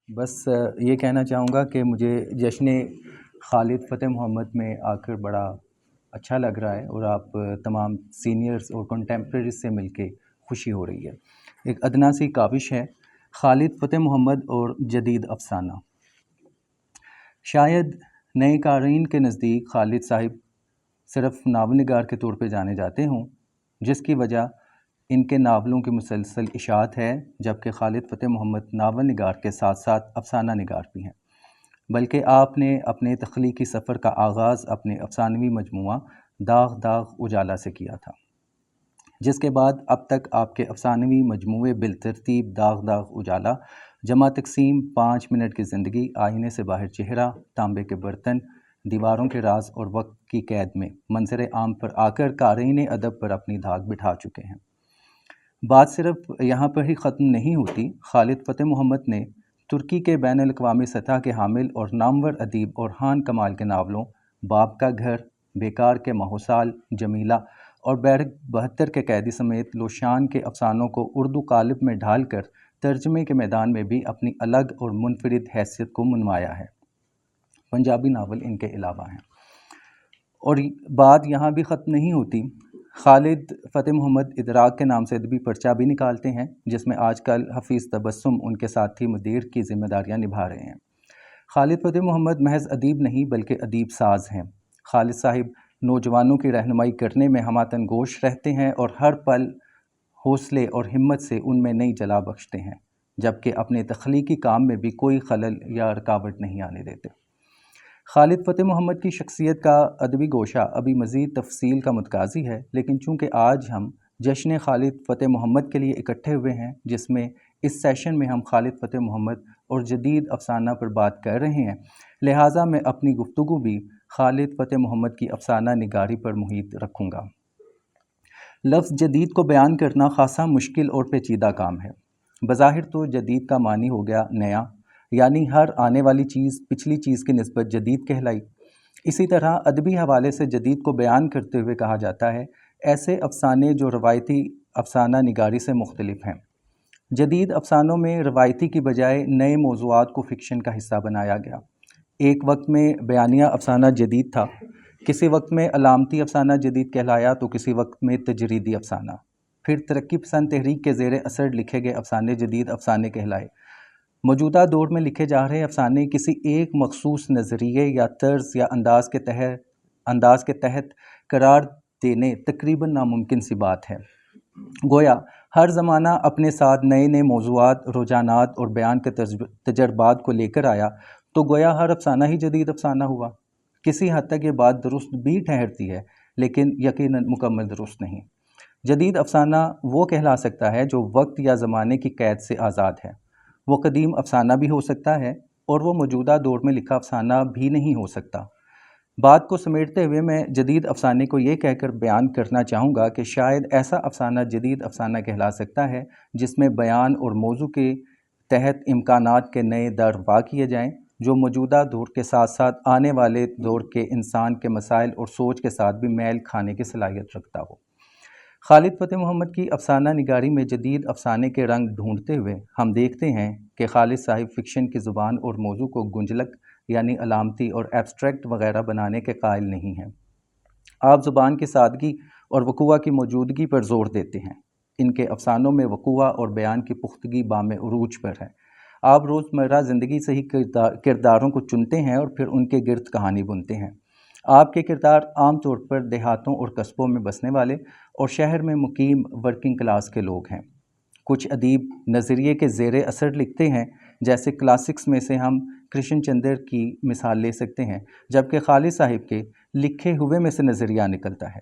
بس یہ کہنا چاہوں گا کہ مجھے جشن خالد فتح محمد میں آ کر بڑا اچھا لگ رہا ہے، اور آپ تمام سینئرز اور کنٹمپریریز سے مل کے خوشی ہو رہی ہے۔ ایک ادنا سی کاوش ہے، خالد فتح محمد اور جدید افسانہ۔ شاید نئے قارئین کے نزدیک خالد صاحب صرف ناول نگار کے طور پہ جانے جاتے ہوں، جس کی وجہ ان کے ناولوں کی مسلسل اشاعت ہے، جبکہ خالد فتح محمد ناول نگار کے ساتھ ساتھ افسانہ نگار بھی ہیں، بلکہ آپ نے اپنے تخلیقی سفر کا آغاز اپنے افسانوی مجموعہ داغ داغ اجالا سے کیا تھا، جس کے بعد اب تک آپ کے افسانوی مجموعے بالترتیب داغ داغ اجالا، جمع تقسیم، 5 منٹ کی زندگی، آئینے سے باہر چہرہ، تانبے کے برتن، دیواروں کے راز اور وقت کی قید میں منظر عام پر آ کر قارئین ادب پر اپنی دھاگ بٹھا چکے ہیں۔ بات صرف یہاں پر ہی ختم نہیں ہوتی۔ خالد فتح محمد نے ترکی کے بین الاقوامی سطح کے حامل اور نامور ادیب اورحان کمال کے ناولوں باپ کا گھر، بیکار کے ماحوسال، جمیلہ اور بیرک 72 کے قیدی سمیت لوشان کے افسانوں کو اردو قالب میں ڈھال کر ترجمے کے میدان میں بھی اپنی الگ اور منفرد حیثیت کو منوایا ہے۔ پنجابی ناول ان کے علاوہ ہیں۔ اور بات یہاں بھی ختم نہیں ہوتی۔ خالد فتح محمد ادراک کے نام سے ادبی پرچہ بھی نکالتے ہیں، جس میں آج کل حفیظ تبسم ان کے ساتھی مدیر کی ذمہ داریاں نبھا رہے ہیں۔ خالد فتح محمد محض ادیب نہیں بلکہ ادیب ساز ہیں۔ خالد صاحب نوجوانوں کی رہنمائی کرنے میں ہماتن گوش رہتے ہیں اور ہر پل حوصلے اور ہمت سے ان میں نئی جلا بخشتے ہیں، جبکہ اپنے تخلیقی کام میں بھی کوئی خلل یا رکاوٹ نہیں آنے دیتے۔ خالد فتح محمد کی شخصیت کا ادبی گوشہ ابھی مزید تفصیل کا متقاضی ہے، لیکن چونکہ آج ہم جشن خالد فتح محمد کے لیے اکٹھے ہوئے ہیں، جس میں اس سیشن میں ہم خالد فتح محمد اور جدید افسانہ پر بات کر رہے ہیں، لہٰذا میں اپنی گفتگو بھی خالد فتح محمد کی افسانہ نگاری پر محیط رکھوں گا۔ لفظ جدید کو بیان کرنا خاصا مشکل اور پیچیدہ کام ہے۔ بظاہر تو جدید کا معنی ہو گیا نیا، یعنی ہر آنے والی چیز پچھلی چیز کی نسبت جدید کہلائی۔ اسی طرح ادبی حوالے سے جدید کو بیان کرتے ہوئے کہا جاتا ہے ایسے افسانے جو روایتی افسانہ نگاری سے مختلف ہیں۔ جدید افسانوں میں روایتی کی بجائے نئے موضوعات کو فکشن کا حصہ بنایا گیا۔ ایک وقت میں بیانیہ افسانہ جدید تھا، کسی وقت میں علامتی افسانہ جدید کہلایا تو کسی وقت میں تجریدی افسانہ، پھر ترقی پسند تحریک کے زیر اثر لکھے گئے افسانے جدید افسانے کہلائے۔ موجودہ دور میں لکھے جا رہے افسانے کسی ایک مخصوص نظریے یا طرز یا انداز کے تحت قرار دینے تقریباً ناممکن سی بات ہے۔ گویا ہر زمانہ اپنے ساتھ نئے نئے موضوعات، رجحانات اور بیان کے تجربات کو لے کر آیا، تو گویا ہر افسانہ ہی جدید افسانہ ہوا۔ کسی حد تک یہ بات درست بھی ٹھہرتی ہے، لیکن یقیناً مکمل درست نہیں۔ جدید افسانہ وہ کہلا سکتا ہے جو وقت یا زمانے کی قید سے آزاد ہے۔ وہ قدیم افسانہ بھی ہو سکتا ہے اور وہ موجودہ دور میں لکھا افسانہ بھی نہیں ہو سکتا۔ بات کو سمیٹتے ہوئے میں جدید افسانے کو یہ کہہ کر بیان کرنا چاہوں گا کہ شاید ایسا افسانہ جدید افسانہ کہلا سکتا ہے جس میں بیان اور موضوع کے تحت امکانات کے نئے در وا کیے جائیں، جو موجودہ دور کے ساتھ ساتھ آنے والے دور کے انسان کے مسائل اور سوچ کے ساتھ بھی میل کھانے کی صلاحیت رکھتا ہو۔ خالد فتح محمد کی افسانہ نگاری میں جدید افسانے کے رنگ ڈھونڈتے ہوئے ہم دیکھتے ہیں کہ خالد صاحب فکشن کی زبان اور موضوع کو گنجلک یعنی علامتی اور ایبسٹریکٹ وغیرہ بنانے کے قائل نہیں ہیں۔ آپ زبان کی سادگی اور وقوع کی موجودگی پر زور دیتے ہیں۔ ان کے افسانوں میں وقوع اور بیان کی پختگی بام عروج پر ہے۔ آپ روزمرہ زندگی سے ہی کرداروں کو چنتے ہیں اور پھر ان کے گرد کہانی بنتے ہیں۔ آپ کے کردار عام طور پر دیہاتوں اور قصبوں میں بسنے والے اور شہر میں مقیم ورکنگ کلاس کے لوگ ہیں۔ کچھ ادیب نظریے کے زیر اثر لکھتے ہیں، جیسے کلاسکس میں سے ہم کرشن چندر کی مثال لے سکتے ہیں، جبکہ خالد صاحب کے لکھے ہوئے میں سے نظریہ نکلتا ہے۔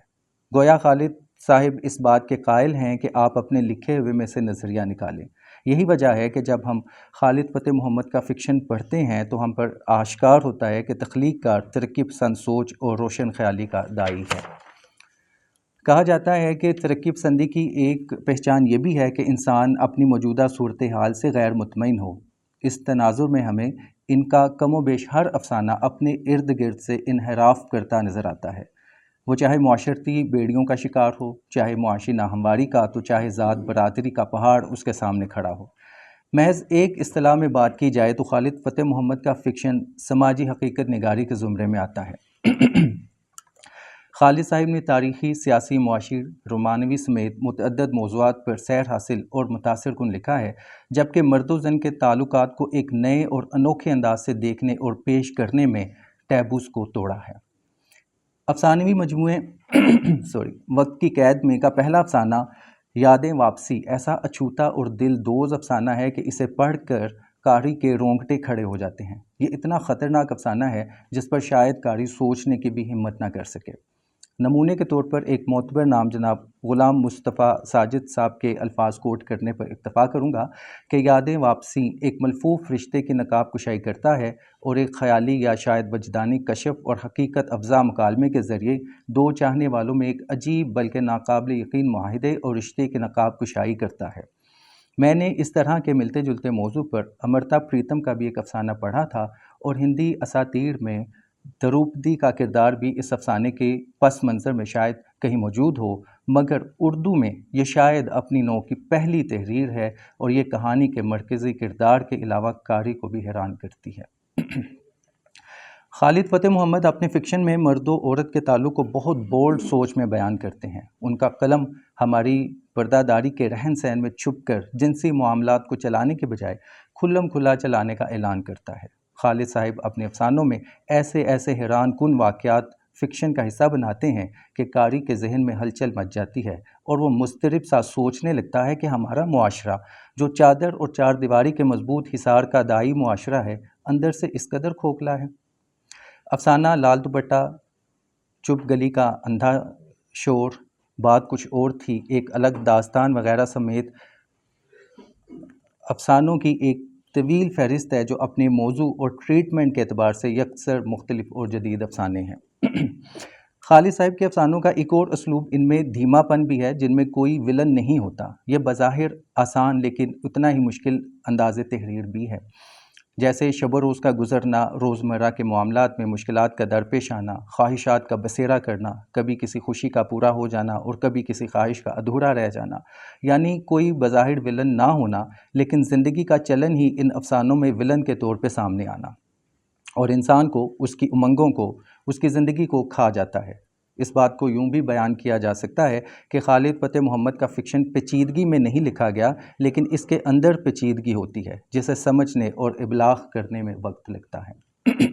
گویا خالد صاحب اس بات کے قائل ہیں کہ آپ اپنے لکھے ہوئے میں سے نظریہ نکالیں، یہی وجہ ہے کہ جب ہم خالد فتح محمد کا فکشن پڑھتے ہیں تو ہم پر آشکار ہوتا ہے کہ تخلیق کار ترقی پسند سوچ اور روشن خیالی کا داعی ہے۔ کہا جاتا ہے کہ ترقی پسندی کی ایک پہچان یہ بھی ہے کہ انسان اپنی موجودہ صورتحال سے غیر مطمئن ہو۔ اس تناظر میں ہمیں ان کا کم و بیش ہر افسانہ اپنے ارد گرد سے انحراف کرتا نظر آتا ہے، وہ چاہے معاشرتی بیڑیوں کا شکار ہو، چاہے معاشی ناہمواری کا، تو چاہے ذات برادری کا پہاڑ اس کے سامنے کھڑا ہو۔ محض ایک اصطلاح میں بات کی جائے تو خالد فتح محمد کا فکشن سماجی حقیقت نگاری کے زمرے میں آتا ہے۔ خالد صاحب نے تاریخی، سیاسی، معاشی، رومانوی سمیت متعدد موضوعات پر سیر حاصل اور متاثر کن لکھا ہے، جبکہ مرد و زن کے تعلقات کو ایک نئے اور انوکھے انداز سے دیکھنے اور پیش کرنے میں ٹیبوز کو توڑا ہے۔ افسانوی مجموعے وقت کی قید میں کا پہلا افسانہ یادیں واپسی ایسا اچھوتا اور دل دوز افسانہ ہے کہ اسے پڑھ کر قاری کے رونگٹے کھڑے ہو جاتے ہیں۔ یہ اتنا خطرناک افسانہ ہے جس پر شاید قاری سوچنے کی بھی ہمت نہ کر سکے۔ نمونے کے طور پر ایک معتبر نام جناب غلام مصطفیٰ ساجد صاحب کے الفاظ کوٹ کرنے پر اکتفا کروں گا کہ یادیں واپسی ایک ملفوف رشتے کی نقاب کشائی کرتا ہے اور ایک خیالی یا شاید وجدانی کشف اور حقیقت افزا مکالمے کے ذریعے دو چاہنے والوں میں ایک عجیب بلکہ ناقابل یقین معاہدے اور رشتے کی نقاب کشائی کرتا ہے۔ میں نے اس طرح کے ملتے جلتے موضوع پر امرتا پریتم کا بھی ایک افسانہ پڑھا تھا، اور ہندی اساطیر میں دروپدی کا کردار بھی اس افسانے کے پس منظر میں شاید کہیں موجود ہو، مگر اردو میں یہ شاید اپنی نوع کی پہلی تحریر ہے اور یہ کہانی کے مرکزی کردار کے علاوہ قاری کو بھی حیران کرتی ہے۔ خالد فتح محمد اپنے فکشن میں مرد و عورت کے تعلق کو بہت بولڈ سوچ میں بیان کرتے ہیں۔ ان کا قلم ہماری پردہ داری کے رہن سہن میں چھپ کر جنسی معاملات کو چلانے کے بجائے کھلم کھلا چلانے کا اعلان کرتا ہے۔ خالد صاحب اپنے افسانوں میں ایسے حیران کن واقعات فکشن کا حصہ بناتے ہیں کہ قاری کے ذہن میں ہلچل مچ جاتی ہے اور وہ مضطرب سا سوچنے لگتا ہے کہ ہمارا معاشرہ جو چادر اور چار دیواری کے مضبوط حصار کا دائی معاشرہ ہے، اندر سے اس قدر کھوکھلا ہے۔ افسانہ لال دوپٹہ، چپ گلی کا اندھا شور، بات کچھ اور تھی، ایک الگ داستان وغیرہ سمیت افسانوں کی ایک طویل فہرست ہے جو اپنے موضوع اور ٹریٹمنٹ کے اعتبار سے یکسر مختلف اور جدید افسانے ہیں۔ خالد صاحب کے افسانوں کا ایک اور اسلوب ان میں دھیما پن بھی ہے، جن میں کوئی ولن نہیں ہوتا۔ یہ بظاہر آسان لیکن اتنا ہی مشکل انداز تحریر بھی ہے، جیسے شب و روز کا گزرنا، روزمرہ کے معاملات میں مشکلات کا درپیش آنا، خواہشات کا بسیرا کرنا، کبھی کسی خوشی کا پورا ہو جانا اور کبھی کسی خواہش کا ادھورا رہ جانا، یعنی کوئی بظاہر ولن نہ ہونا لیکن زندگی کا چلن ہی ان افسانوں میں ولن کے طور پہ سامنے آنا، اور انسان کو، اس کی امنگوں کو، اس کی زندگی کو کھا جاتا ہے۔ اس بات کو یوں بھی بیان کیا جا سکتا ہے کہ خالد فتح محمد کا فکشن پیچیدگی میں نہیں لکھا گیا، لیکن اس کے اندر پیچیدگی ہوتی ہے جسے سمجھنے اور ابلاغ کرنے میں وقت لگتا ہے۔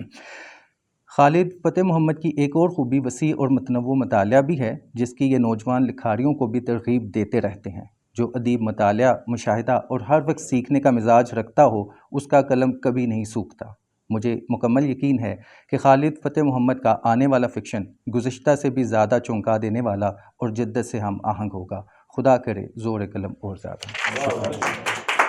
خالد فتح محمد کی ایک اور خوبی وسیع اور متنوع مطالعہ بھی ہے، جس کی یہ نوجوان لکھاریوں کو بھی ترغیب دیتے رہتے ہیں۔ جو ادیب مطالعہ، مشاہدہ اور ہر وقت سیکھنے کا مزاج رکھتا ہو، اس کا قلم کبھی نہیں سوکھتا۔ مجھے مکمل یقین ہے کہ خالد فتح محمد کا آنے والا فکشن گزشتہ سے بھی زیادہ چونکا دینے والا اور جدت سے ہم آہنگ ہوگا۔ خدا کرے زور قلم اور زیادہ۔